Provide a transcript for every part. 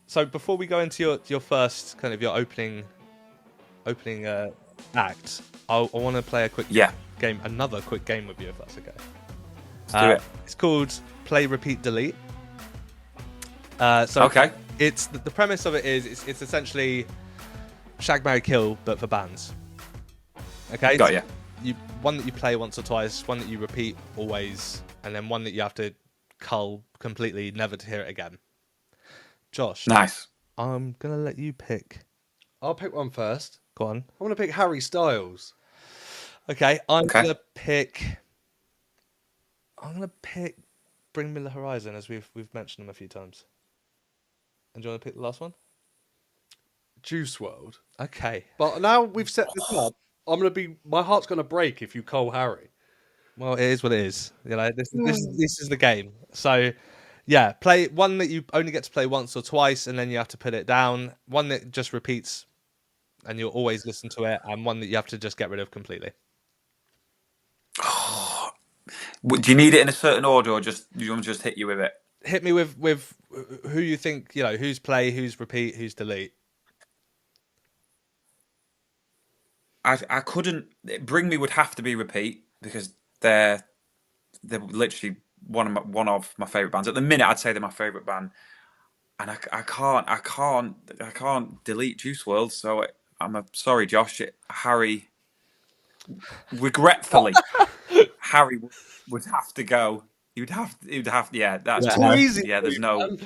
So before we go into your first kind of your opening act, I want to play a quick game, another quick game with you, if that's okay. Let's do it. It's called Play, Repeat, Delete. Okay. It's the premise of it is it's essentially Shag, Marry, Kill, but for bands. Okay. Got you. One that you play once or twice, one that you repeat always, and then one that you have to cull completely, never to hear it again. Josh. Nice. I'm gonna let you pick. I'll pick one first. Go on. I'm gonna pick Harry Styles. Okay. I'm gonna pick Bring Me the Horizon, as we've mentioned them a few times. And do you want to pick the last one? Juice WRLD. Okay. But now we've set this up, my heart's gonna break if you cull Harry. Well, it is what it is. You know, this is the game. So, yeah, play one that you only get to play once or twice, and then you have to put it down. One that just repeats, and you'll always listen to it, and one that you have to just get rid of completely. Do you need it in a certain order, or do you want to just hit you with it? Hit me with who you think, who's play, who's repeat, who's delete. I couldn't. Bring Me would have to be repeat because they're literally one of my favorite bands at the minute. I'd say they're my favorite band, and I can't delete Juice WRLD. So I'm sorry, Josh. Harry, regretfully, Harry would have to go. He'd have. Yeah, that's too easy. Yeah, there's no.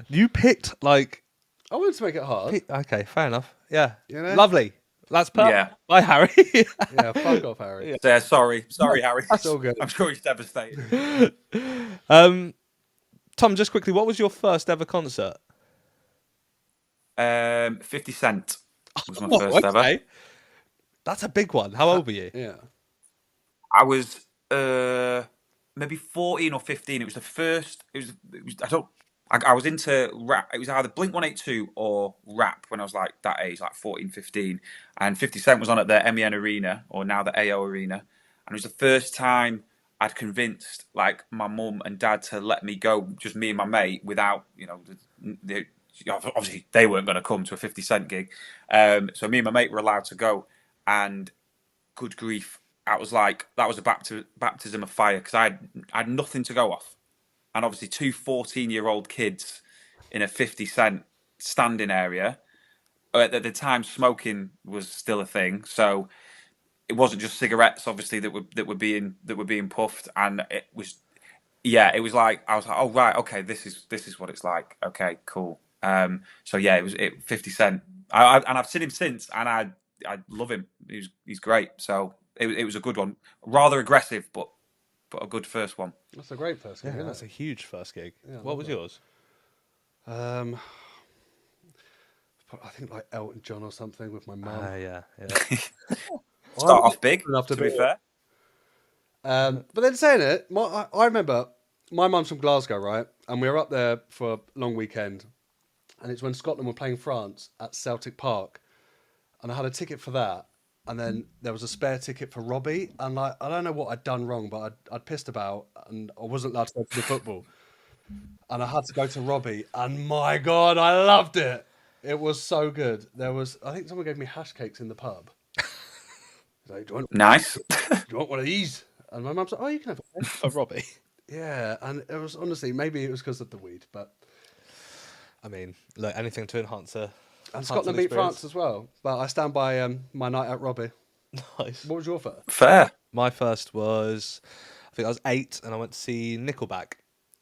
You picked like. I wanted to make it hard. Okay, fair enough. Yeah, Lovely. That's perfect. Yeah. Bye, Harry. Yeah, fuck off, Harry. Yeah, sorry, Harry. That's all good. I'm sure he's devastated. Tom, just quickly, what was your first ever concert? 50 Cent was my first ever. That's a big one. How old were you? Yeah. I was maybe 14 or 15. It was the first. I was into rap. It was either Blink-182 or rap when I was like that age, like 14, 15. And 50 Cent was on at the MEN Arena, or now the AO Arena. And it was the first time I'd convinced like my mum and dad to let me go, just me and my mate, without, obviously they weren't going to come to a 50 Cent gig. So me and my mate were allowed to go. And good grief, that was a baptism of fire, because I had nothing to go off. And obviously 2 14-year-old kids in a 50 Cent standing area. At the time, smoking was still a thing, so it wasn't just cigarettes, obviously, that were being puffed. And it was like, I was like, oh right, okay, this is what it's like. Okay, cool. So yeah, it was 50 Cent. And I've seen him since, and I love him. He's great. So it was a good one, rather aggressive, but a good first one. That's a great first gig. Yeah, that's a huge first gig. Yeah, what was yours? I think like Elton John or something with my mum. Yeah. Start off big, to be fair. But then saying it, I remember my mum's from Glasgow, right? And we were up there for a long weekend. And it's when Scotland were playing France at Celtic Park. And I had a ticket for that. And then there was a spare ticket for Robbie. And like, I don't know what I'd done wrong, but I'd pissed about and I wasn't allowed to go to the football. And I had to go to Robbie. And my God, I loved it. It was so good. I think someone gave me hash cakes in the pub. Like, Nice. Do you want one of these? And my mum's like, oh, you can have one. Of Robbie. Yeah. And it was honestly, maybe it was because of the weed, but. I mean, look, anything to enhance a. And Scotland beat France as well. But I stand by my night at Robbie. Nice. What was your first? Fair. My first was, I think I was 8, and I went to see Nickelback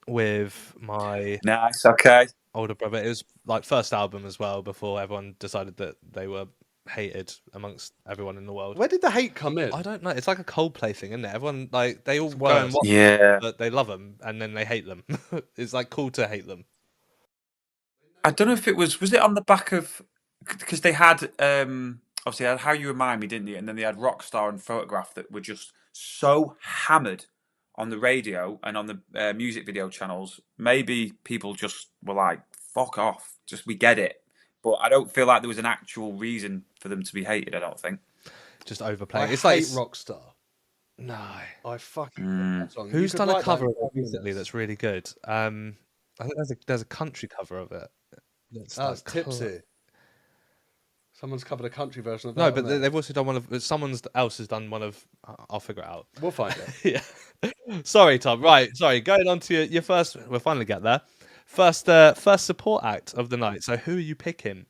with my Nice. Okay. older brother. It was like first album as well, before everyone decided that they were hated amongst everyone in the world. Where did the hate come in? I don't know. It's like a Coldplay thing, isn't it? Everyone, like, they all go and watch them, but they love them, and then they hate them. It's like cool to hate them. I don't know if it was it on the back of, because they had obviously had How You Remind Me, didn't they? And then they had Rockstar and Photograph that were just so hammered on the radio and on the music video channels. Maybe people just were like, fuck off, just, we get it. But I don't feel like there was an actual reason for them to be hated, I don't think. Just overplaying. It's like Rockstar. No. I fucking that song. Who's done a cover of it recently that's really good? I think there's a country cover of it. That's tipsy. Someone's covered a country version of that. No, but they've also done one of. Someone else has done one of. I'll figure it out. We'll find it. Yeah. Sorry, Tom. Right. Sorry. Going on to your first. We'll finally get there. First support act of the night. So who are you picking?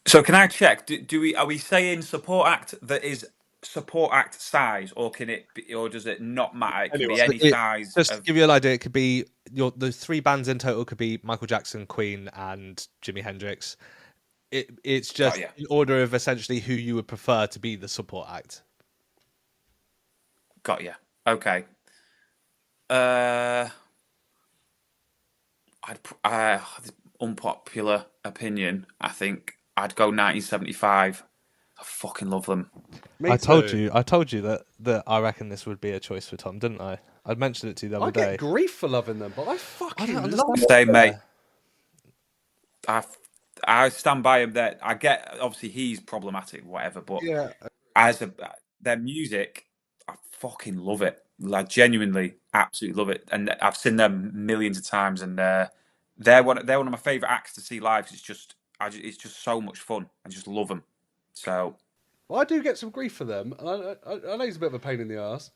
So can I check? Are we saying support act that is support act size, or can it be, or does it not matter? It can be any size. Just to give you an idea, it could be the 3 bands in total could be Michael Jackson, Queen, and Jimi Hendrix. It's just in order of essentially who you would prefer to be the support act. Got you. Okay. Unpopular opinion. I think I'd go 1975. I fucking love them. I told you that I reckon this would be a choice for Tom, didn't I? I mentioned it to you the other day. I get grief for loving them, but I fucking love them. Same, mate. I stand by him. That I get. Obviously, he's problematic, whatever. But their music, I fucking love it. Like genuinely, absolutely love it. And I've seen them millions of times, and they're one of my favorite acts to see live. It's just so much fun. I just love them. So, well, I do get some grief for them, and I know he's a bit of a pain in the ass.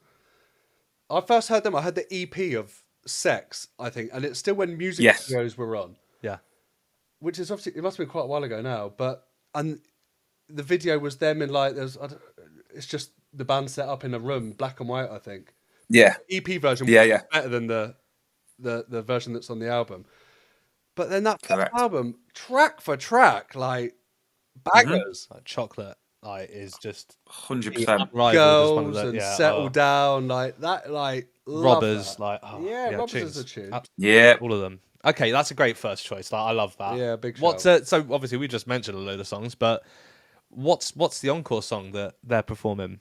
I first heard them. I had the EP of Sex, I think, and it's still when music videos were on. Yeah, which is obviously it must have been quite a while ago now. And the video was them in like it's just the band set up in a room, black and white, I think. Yeah, EP version. Was better than the version that's on the album. But then that album, track for track, like bangers, like Chocolate, like is just 100%. Girls and Settle Down, like that, like Robbers, that. Like Robbers is a tune. Yeah, all of them. Okay, that's a great first choice. Like, I love that. Yeah, big. So obviously we just mentioned a load of songs, but what's the encore song that they're performing?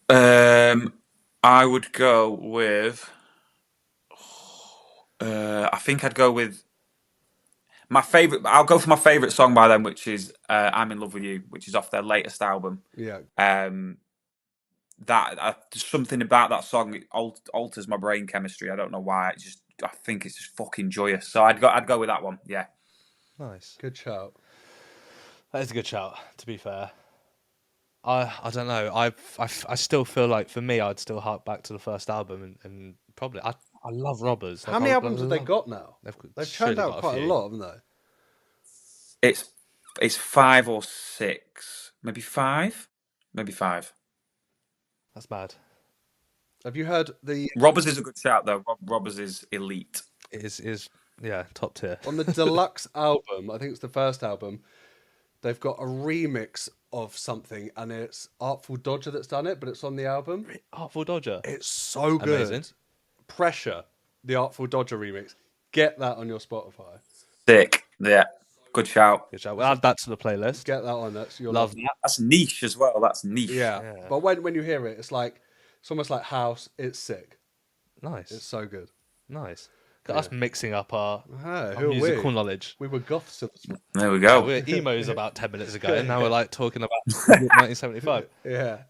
I would go with. I think I'd go with my favorite. I'll go for my favorite song by them, which is "I'm in Love with You," which is off their latest album. Yeah. That something about that song alters my brain chemistry. I don't know why. I think it's just fucking joyous. So I'd go with that one. Yeah. Nice. Good shout. That is a good shout. To be fair, I don't know. I still feel like for me, I'd still hark back to the first album and probably I love Robbers. How many albums have they got now? They've churned out quite a lot, haven't they? It's 5 or 6, maybe 5. That's bad. Have you heard the Robbers is a good shout though. Robbers is elite. It is top tier. On the deluxe album, I think it's the first album. They've got a remix of something, and it's Artful Dodger that's done it, but it's on the album. Artful Dodger. It's so good. Amazing. Pressure, the Artful Dodger remix. Get that on your Spotify. Sick. Yeah. Good shout. We'll add that to the playlist. Get that on. That's your love. That's niche as well. That's niche. Yeah. But when you hear it, it's almost like house. It's sick. Nice. It's so good. Nice. Us mixing up our who musical knowledge. We were goths. There we go. We were emos about 10 minutes ago, and now we're like talking about 1975. Yeah.